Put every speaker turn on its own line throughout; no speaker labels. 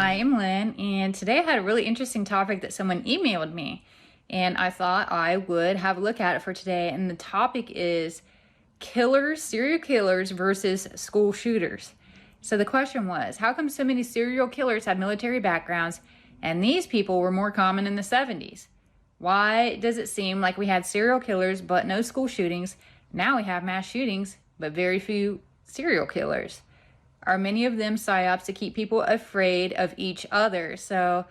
I am Lynn, and today I had a really interesting topic that someone emailed me, and I thought I would have a look at it for today. And the topic is killers, serial killers versus school shooters. So the question was, how come so many serial killers have military backgrounds, and these people were more common in the 70s? Why does it seem like we had serial killers but no school shootings? Now we have mass shootings but very few serial killers. Are many of them psyops to keep people afraid of each other? So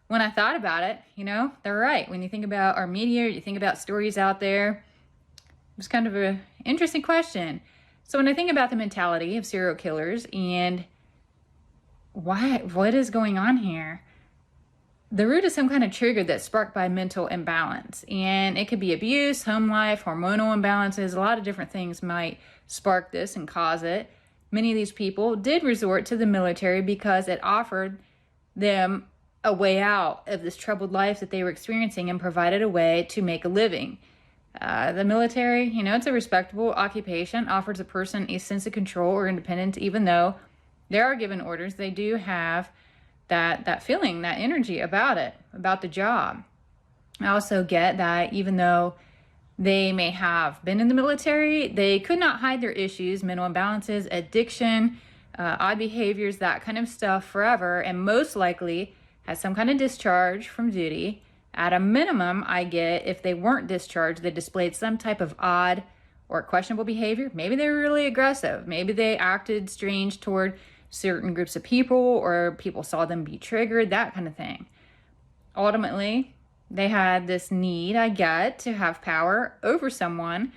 when I thought about it, they're right. When you think about our media, you think about stories out there, it was kind of an interesting question. So when I think about the mentality of serial killers and what is going on here, the root is some kind of trigger that's sparked by mental imbalance. And it could be abuse, home life, hormonal imbalances. A lot of different things might spark this and cause it. Many of these people did resort to the military because it offered them a way out of this troubled life that they were experiencing and provided a way to make a living. The military, it's a respectable occupation, offers a person a sense of control or independence. Even though they are given orders, they do have that feeling, that energy about it, about the job. I also get that even though they may have been in the military, they could not hide their issues, mental imbalances, addiction, odd behaviors, that kind of stuff forever, and most likely had some kind of discharge from duty. At a minimum, I get if they weren't discharged, they displayed some type of odd or questionable behavior. Maybe they were really aggressive. Maybe they acted strange toward certain groups of people, or people saw them be triggered, that kind of thing. Ultimately, they had this need, I get, to have power over someone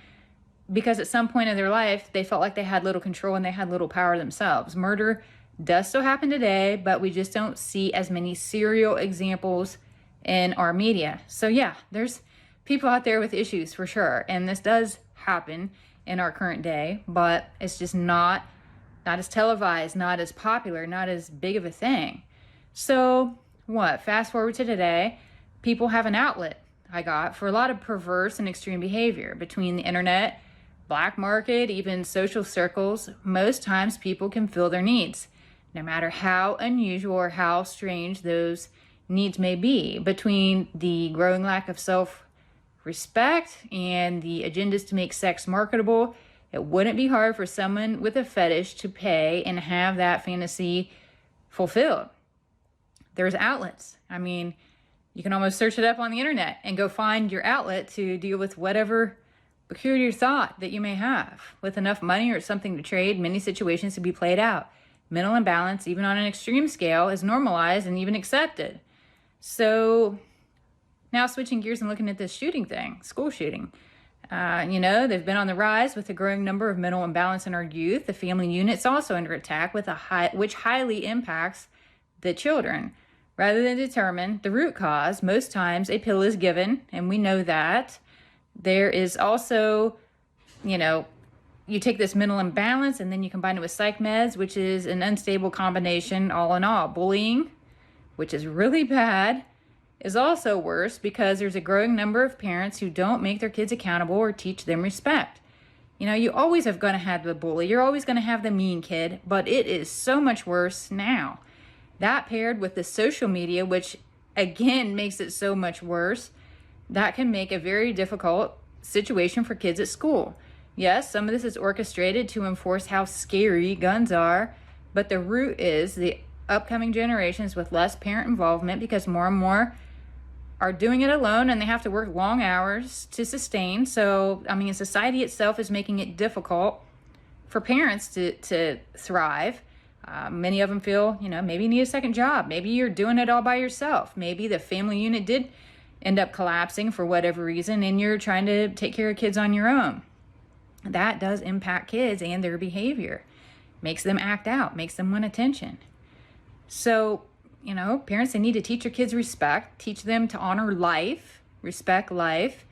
because at some point in their life, they felt like they had little control and they had little power themselves. Murder does still happen today, but we just don't see as many serial examples in our media. So yeah, there's people out there with issues for sure. And this does happen in our current day, but it's just not as televised, not as popular, not as big of a thing. So fast forward to today, people have an outlet, I got, for a lot of perverse and extreme behavior between the internet, black market, even social circles. Most times people can fill their needs, no matter how unusual or how strange those needs may be. Between the growing lack of self-respect and the agendas to make sex marketable, it wouldn't be hard for someone with a fetish to pay and have that fantasy fulfilled. There's outlets. You can almost search it up on the internet and go find your outlet to deal with whatever peculiar thought that you may have. With enough money or something to trade, many situations can be played out. Mental imbalance, even on an extreme scale, is normalized and even accepted. So now switching gears and looking at this shooting thing, school shooting. They've been on the rise with a growing number of mental imbalance in our youth. The family unit's also under attack, which highly impacts the children. Rather than determine the root cause, most times a pill is given, and we know that. There is also, you take this mental imbalance and then you combine it with psych meds, which is an unstable combination all in all. Bullying, which is really bad, is also worse because there's a growing number of parents who don't make their kids accountable or teach them respect. You always have going to have the bully. You're always going to have the mean kid, but it is so much worse now. That paired with the social media, which again makes it so much worse, that can make a very difficult situation for kids at school. Yes, some of this is orchestrated to enforce how scary guns are, but the root is the upcoming generations with less parent involvement because more and more are doing it alone and they have to work long hours to sustain. So, society itself is making it difficult for parents to thrive. Many of them feel, maybe you need a second job. Maybe you're doing it all by yourself. Maybe the family unit did end up collapsing for whatever reason and you're trying to take care of kids on your own. That does impact kids and their behavior. Makes them act out, makes them want attention. So, parents, they need to teach their kids respect, teach them to honor life, respect life,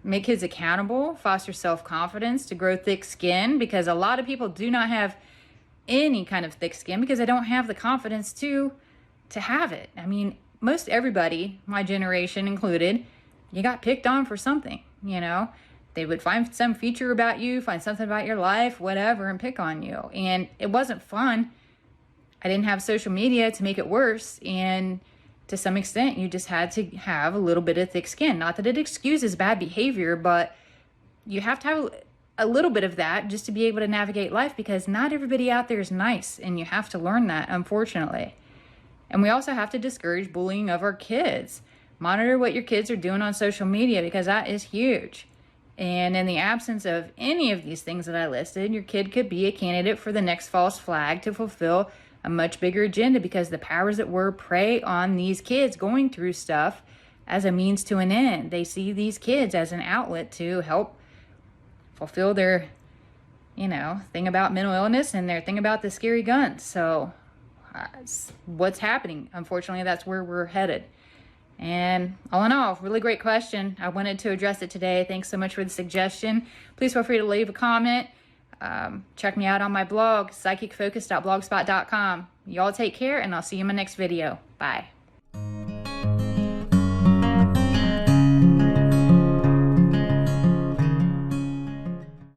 make kids accountable, foster self-confidence, to grow thick skin, because a lot of people do not have any kind of thick skin because they don't have the confidence to have it. Most everybody, my generation included, you got picked on for something, They would find some feature about you, find something about your life, whatever, and pick on you. And it wasn't fun. I didn't have social media to make it worse. And to some extent, you just had to have a little bit of thick skin. Not that it excuses bad behavior, but you have to have a little bit of that just to be able to navigate life, because not everybody out there is nice, and you have to learn that, unfortunately. And we also have to discourage bullying of our kids. Monitor what your kids are doing on social media, because that is huge. And in the absence of any of these things that I listed, your kid could be a candidate for the next false flag to fulfill a much bigger agenda, because the powers that were prey on these kids going through stuff as a means to an end. They see these kids as an outlet to help fulfill their, thing about mental illness and their thing about the scary guns. So what's happening? Unfortunately, that's where we're headed. And all in all, really great question. I wanted to address it today. Thanks so much for the suggestion. Please feel free to leave a comment. Check me out on my blog, psychicfocus.blogspot.com. Y'all take care, and I'll see you in my next video. Bye.